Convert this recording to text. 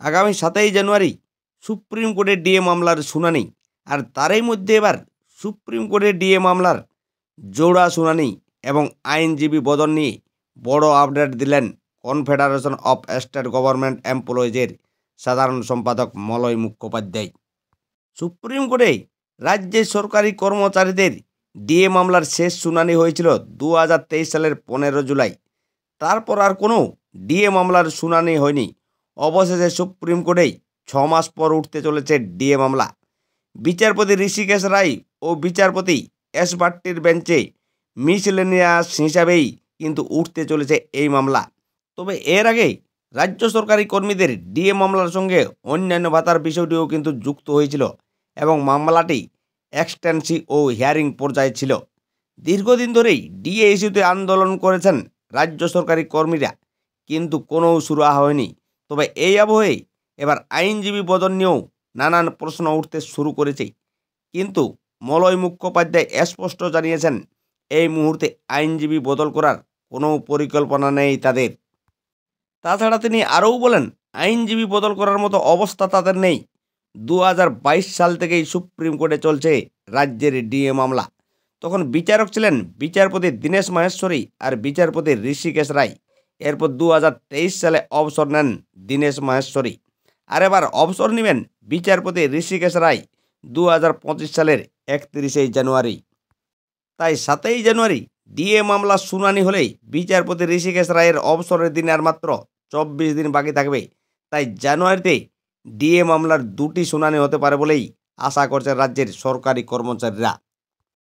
আগামী 7ই জানুয়ারি সুপ্রিম কোর্টের ডিএ মামলার শুনানি। আর তারই মধ্যে এবার সুপ্রিম কোর্টের ডিএ মামলার জোড়া শুনানি এবং আইনজীবী বদল নিয়ে বড় আপডেট দিলেন কনফেডারেশন অফ স্টেট গভর্নমেন্ট এমপ্লয়িজের সাধারণ সম্পাদক মলয় মুখোপাধ্যায়। সুপ্রিম কোর্টে রাজ্যের সরকারি কর্মচারীদের ডিএ মামলার শেষ শুনানি হয়েছিল 2023 সালের 15 জুলাই। তারপর আর কোনো ডিএ মামলার শুনানি হয়নি। অবশেষে সুপ্রিম কোর্টেই 6 মাস পর উঠতে চলেছে ডিএ মামলা। বিচারপতি ঋষিকেশ রায় ও বিচারপতি এস ভাট্টির বেঞ্চে মিসলেনিয়াস হিসাবেই কিন্তু উঠতে চলেছে এই মামলা। তবে এর আগে রাজ্য সরকারি কর্মীদের ডিএ মামলার সঙ্গে অন্যান্য ভাতার বিষয়টিও কিন্তু যুক্ত হয়েছিল এবং মামলাটি এক্সটেন্সিভ ও হিয়ারিং পর্যায়ে ছিল। দীর্ঘদিন ধরেই ডিএ ইস্যুতে আন্দোলন করেছেন রাজ্য সরকারি কর্মীরা, কিন্তু কোনো সুরাহা হয়নি। তবে এই আবহে এবার আইনজীবী বদল নিয়েও নানান প্রশ্ন উঠতে শুরু করেছে। কিন্তু মলয় মুখোপাধ্যায় স্পষ্ট জানিয়েছেন, এই মুহূর্তে আইনজীবী বদল করার কোনো পরিকল্পনা নেই তাদের। তাছাড়া তিনি আরও বলেন, আইনজীবী বদল করার মতো অবস্থা তাদের নেই। 2022 সাল থেকেই সুপ্রিম কোর্টে চলছে রাজ্যের ডিএ মামলা। তখন বিচারক ছিলেন বিচারপতি দীনেশ মাহেশ্বরী আর বিচারপতি ঋষিকেশ রায়। এরপর 2023 সালে অবসর নেন দীনেশ মাহেশ্বরী, আর এবার অবসর নেবেন বিচারপতি ঋষিকেশ রায় 2025 সালের 31 জানুয়ারি। তাই 7ই জানুয়ারি ডিএ মামলার শুনানি হলেই বিচারপতি ঋষিকেশ রায়ের অবসরের দিন আর মাত্র 24 দিন বাকি থাকবে। তাই জানুয়ারিতে ডিএ মামলার 2টি শুনানি হতে পারে বলেই আশা করছে রাজ্যের সরকারি কর্মচারীরা।